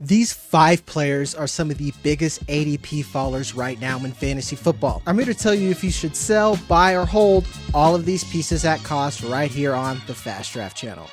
These 5 players are some of the biggest ADP fallers right now in fantasy football. I'm here to tell you if you should sell, buy, or hold all of these pieces at cost right here on the Fast Draft channel.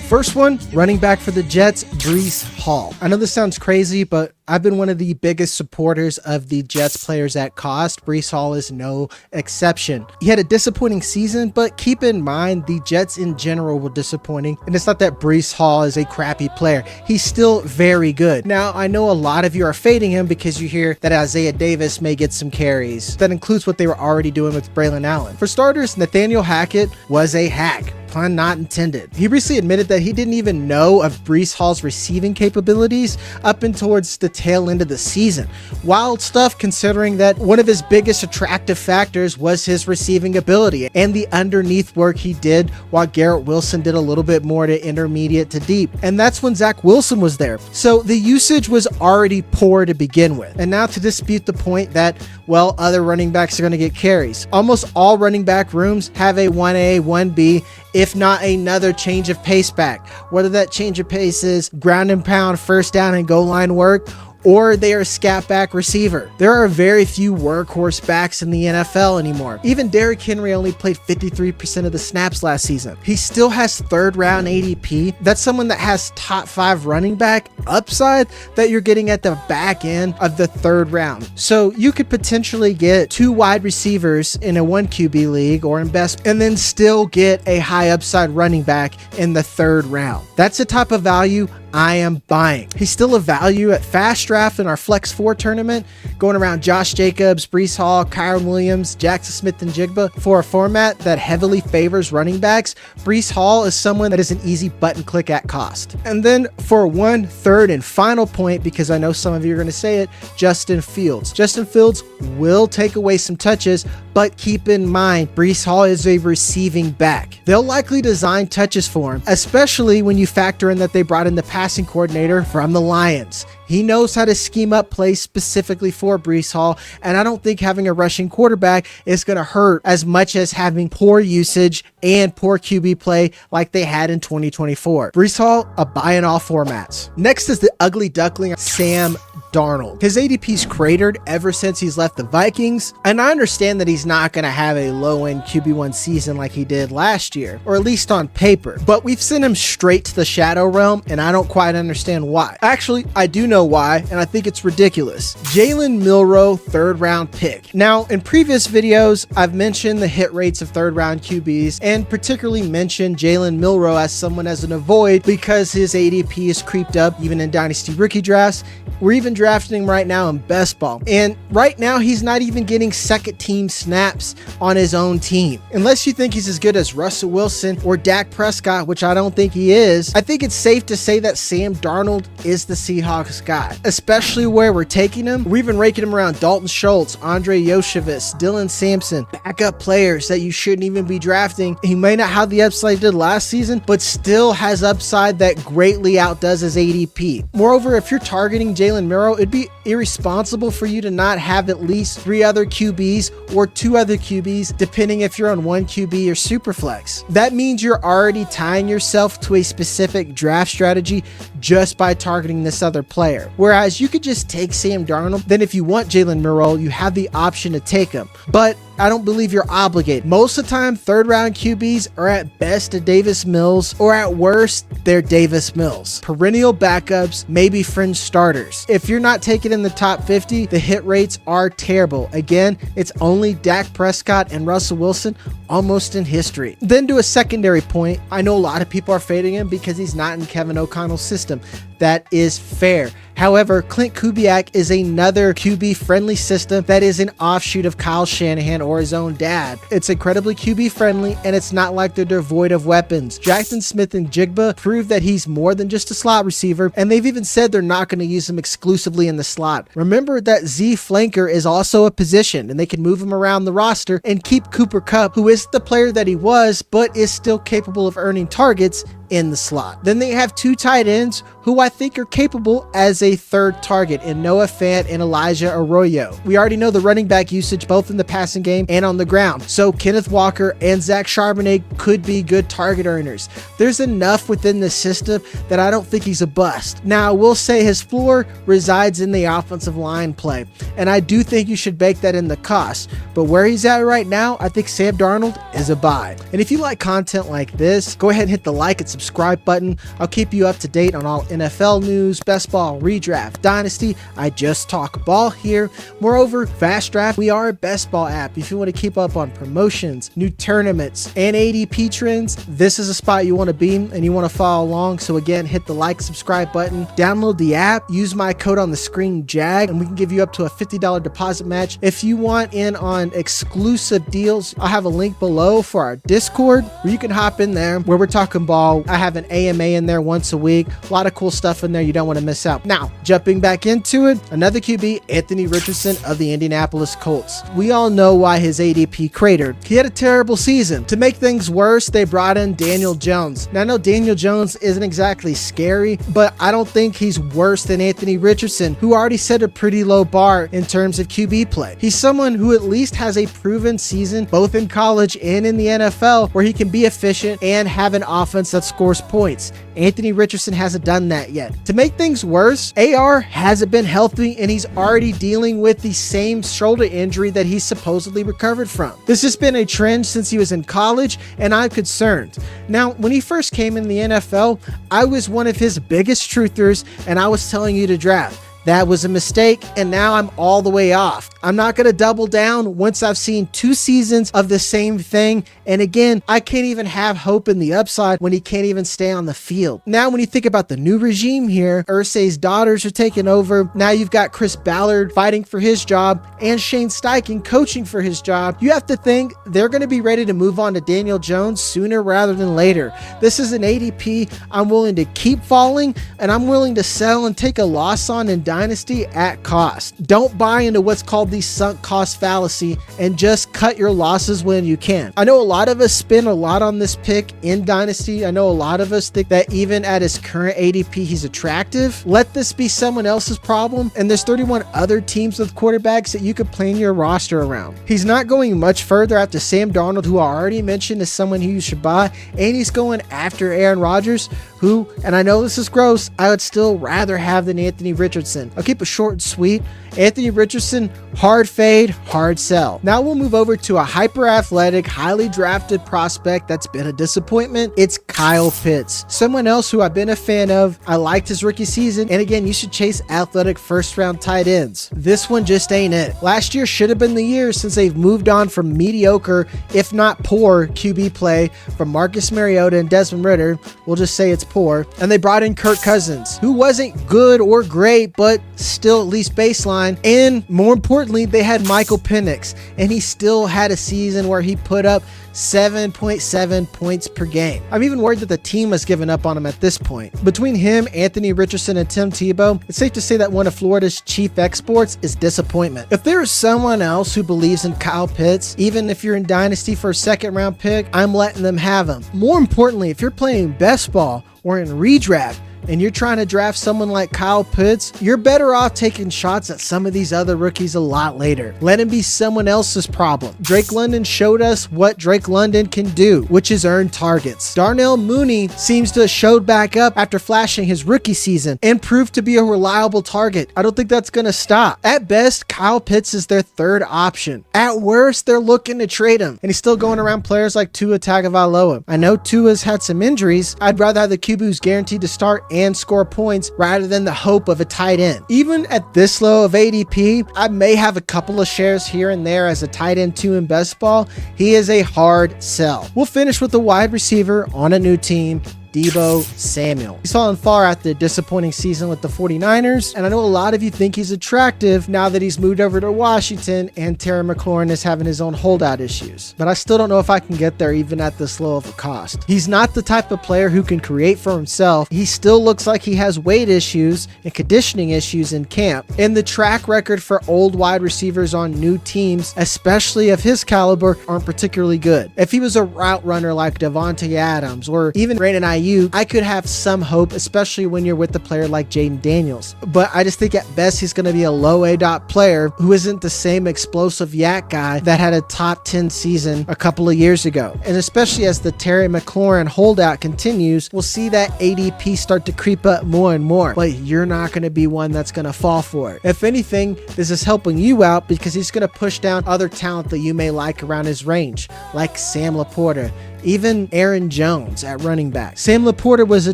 First one, running back for the Jets, Breece Hall. I know this sounds crazy, but I've been one of the biggest supporters of the Jets players at cost. Breece Hall is no exception. He had a disappointing season, but keep in mind the Jets in general were disappointing. And it's not that Breece Hall is a crappy player. He's still very good. Now, I know a lot of you are fading him because you hear that Isaiah Davis may get some carries. That includes what they were already doing with Braylon Allen. For starters, Nathaniel Hackett was a hack. Pun not intended. He recently admitted that he didn't even know of Breece Hall's receiving capabilities up and towards the tail end of the season. Wild stuff considering that one of his biggest attractive factors was his receiving ability and the underneath work he did while Garrett Wilson did a little bit more to intermediate to deep. And that's when Zach Wilson was there. So the usage was already poor to begin with. And now to dispute the point that, well, other running backs are going to get carries. Almost all running back rooms have a 1A, 1B, if not another change of pace back. Whether that change of pace is ground and pound, first down and goal line work, or they are a scat back receiver. There are very few workhorse backs in the NFL anymore. Even Derrick Henry only played 53% of the snaps last season. He still has 3rd round ADP. That's someone that has top 5 running back upside that you're getting at the back end of the 3rd round. So you could potentially get 2 wide receivers in a 1 QB league or in best, and then still get a high upside running back in the 3rd round. That's the type of value I am buying. He's still a value at Fast Draft in our Flex 4 tournament, going around Josh Jacobs, Breece Hall, Kyron Williams, Jackson Smith, and Jigba. For a format that heavily favors running backs, Breece Hall is someone that is an easy button click at cost. And then for 1 third and final point, because I know some of you are going to say it, Justin Fields. Justin Fields will take away some touches, but keep in mind, Breece Hall is a receiving back. They'll likely design touches for him, especially when you factor in that they brought in the passing coordinator from the Lions. He knows how to scheme up plays specifically for Breece Hall, and I don't think having a rushing quarterback is going to hurt as much as having poor usage and poor QB play like they had in 2024. Breece Hall, a buy in all formats. Next is the ugly duckling, Sam Darnold. His ADP's cratered ever since he's left the Vikings, and I understand that he's not going to have a low-end QB1 season like he did last year, or at least on paper, but we've sent him straight to the shadow realm, and I don't quite understand why. Actually, I do know why, and I think it's ridiculous. Jalen Milroe, 3rd round pick. Now, in previous videos, I've mentioned the hit rates of 3rd round QBs, and particularly mentioned Jalen Milroe as someone as an avoid because his ADP is creeped up even in dynasty rookie drafts. We're even drafting him right now in Bestball. And right now, he's not even getting second team snaps on his own team. Unless you think he's as good as Russell Wilson or Dak Prescott, which I don't think he is, I think it's safe to say that Sam Darnold is the Seahawks guy, especially where we're taking him. We're even ranking him around Dalton Schultz, Andre Yoshevitz, Dylan Sampson, backup players that you shouldn't even be drafting. He may not have the upside he did last season, but still has upside that greatly outdoes his ADP. Moreover, if you're targeting Jalen Milroe, it'd be irresponsible for you to not have at least 3 other QBs or 2 other QBs, depending if you're on 1 QB or Superflex. That means you're already tying yourself to a specific draft strategy just by targeting this other player. Whereas you could just take Sam Darnold, then if you want Jalen Milroe, you have the option to take him. But I don't believe you're obligated. Most of the time, 3rd round QBs are at best a Davis Mills, or at worst, they're Davis Mills. Perennial backups, maybe fringe starters. If you're not taking in the top 50, the hit rates are terrible. Again, it's only Dak Prescott and Russell Wilson almost in history. Then to a secondary point, I know a lot of people are fading him because he's not in Kevin O'Connell's system. That is fair. However, Clint Kubiak is another QB-friendly system that is an offshoot of Kyle Shanahan or his own dad. It's incredibly QB-friendly, and it's not like they're devoid of weapons. Jackson Smith and Jigba prove that he's more than just a slot receiver, and they've even said they're not going to use him exclusively in the slot. Remember that Z flanker is also a position, and they can move him around the roster and keep Cooper Kupp, who is the player that he was, but is still capable of earning targets, in the slot. Then they have 2 tight ends who I think are capable as a third target in Noah Fant and Elijah Arroyo. We already know the running back usage both in the passing game and on the ground, so Kenneth Walker and Zach Charbonnet could be good target earners. There's enough within the system that I don't think he's a bust. Now, I will say his floor resides in the offensive line play, and I do think you should bake that in the cost, but where he's at right now, I think Sam Darnold is a buy. And if you like content like this, go ahead and hit the like and subscribe button. I'll keep you up to date on all NFL news, best ball, redraft, dynasty. I just talk ball here. Moreover, Fast Draft, we are a best ball app. If you want to keep up on promotions, new tournaments, and ADP trends, this is a spot you want to be and you want to follow along. So again, hit the like, subscribe button, download the app, use my code on the screen, JAG, and we can give you up to a $50 deposit match. If you want in on exclusive deals, I'll have a link below for our Discord where you can hop in there where we're talking ball. I have an AMA in there once a week. A lot of cool stuff in there you don't want to miss out. Now, jumping back into it, another QB, Anthony Richardson of the Indianapolis Colts. We all know why his ADP cratered. He had a terrible season. To make things worse, they brought in Daniel Jones. Now, I know Daniel Jones isn't exactly scary, but I don't think he's worse than Anthony Richardson, who already set a pretty low bar in terms of QB play. He's someone who at least has a proven season, both in college and in the NFL, where he can be efficient and have an offense that scores points. Anthony Richardson hasn't done that yet. To make things worse, AR hasn't been healthy and he's already dealing with the same shoulder injury that he's supposedly recovered from. This has been a trend since he was in college and I'm concerned. Now, when he first came in the NFL, I was one of his biggest truthers and I was telling you to draft. That was a mistake, and now I'm all the way off. I'm not going to double down once I've seen 2 seasons of the same thing, and again, I can't even have hope in the upside when he can't even stay on the field. Now, when you think about the new regime here, Irsay's daughters are taking over. Now you've got Chris Ballard fighting for his job, and Shane Steichen coaching for his job. You have to think they're going to be ready to move on to Daniel Jones sooner rather than later. This is an ADP I'm willing to keep falling, and I'm willing to sell and take a loss on in dynasty at cost. Don't buy into what's called the sunk cost fallacy and just cut your losses when you can. I know a lot of us spend a lot on this pick in dynasty. I know a lot of us think that even at his current ADP, he's attractive. Let this be someone else's problem. And there's 31 other teams with quarterbacks that you could plan your roster around. He's not going much further after Sam Darnold, who I already mentioned is someone who you should buy. And he's going after Aaron Rodgers, who, and I know this is gross, I would still rather have than Anthony Richardson. I'll keep it short and sweet. Anthony Richardson, hard fade, hard sell. Now we'll move over to a hyper athletic, highly drafted prospect that's been a disappointment. It's Kyle Pitts. Someone else who I've been a fan of. I liked his rookie season. And again, you should chase athletic first round tight ends. This one just ain't it. Last year should have been the year since they've moved on from mediocre, if not poor, QB play from Marcus Mariota and Desmond Ridder. We'll just say it's poor. And they brought in Kirk Cousins, who wasn't good or great, but still at least baseline. And more importantly, they had Michael Penix, and he still had a season where he put up 7.7 points per game. I'm even worried that the team has given up on him at this point. Between him, Anthony Richardson, and Tim Tebow, it's safe to say that one of Florida's chief exports is disappointment. If there is someone else who believes in Kyle Pitts, even if you're in Dynasty for a second round pick, I'm letting them have him. More importantly, if you're playing best ball or in redraft, and you're trying to draft someone like Kyle Pitts, you're better off taking shots at some of these other rookies a lot later. Let him be someone else's problem. Drake London showed us what Drake London can do, which is earn targets. Darnell Mooney seems to have showed back up after flashing his rookie season and proved to be a reliable target. I don't think that's going to stop. At best, Kyle Pitts is their third option. At worst, they're looking to trade him, and he's still going around players like Tua Tagovailoa. I know Tua's had some injuries. I'd rather have the QB who's guaranteed to start and score points rather than the hope of a tight end. Even at this low of ADP, I may have a couple of shares here and there as a tight end 2 in best ball. He is a hard sell. We'll finish with a wide receiver on a new team, Deebo Samuel. He's fallen far after a disappointing season with the 49ers, and I know a lot of you think he's attractive now that he's moved over to Washington and Terry McLaurin is having his own holdout issues. But I still don't know if I can get there even at this low of a cost. He's not the type of player who can create for himself. He still looks like he has weight issues and conditioning issues in camp, and the track record for old wide receivers on new teams, especially of his caliber, aren't particularly good. If he was a route runner like Devontae Adams or even Brandon Ayuk, I could have some hope, especially when you're with a player like Jaden Daniels. But I just think at best he's going to be a low ADOT player who isn't the same explosive yak guy that had a top 10 season a couple of years ago. And especially as the Terry McLaurin holdout continues, we'll see that ADP start to creep up more and more. But you're not going to be one that's going to fall for it. If anything, this is helping you out because he's going to push down other talent that you may like around his range, like Sam Laporta, even Aaron Jones at running back. Sam Laporta was a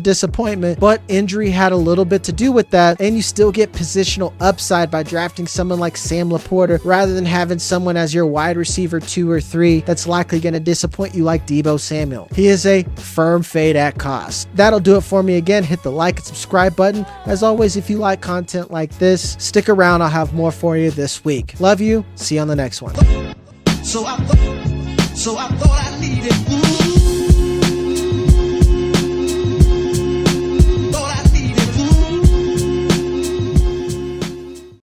disappointment, but injury had a little bit to do with that, and you still get positional upside by drafting someone like Sam Laporta rather than having someone as your wide receiver 2 or 3 that's likely going to disappoint you like Deebo Samuel. He is a firm fade at cost. That'll do it for me. Again, hit the like and subscribe button. As always, if you like content like this, stick around. I'll have more for you this week. Love you. See you on the next one. So I thought I needed.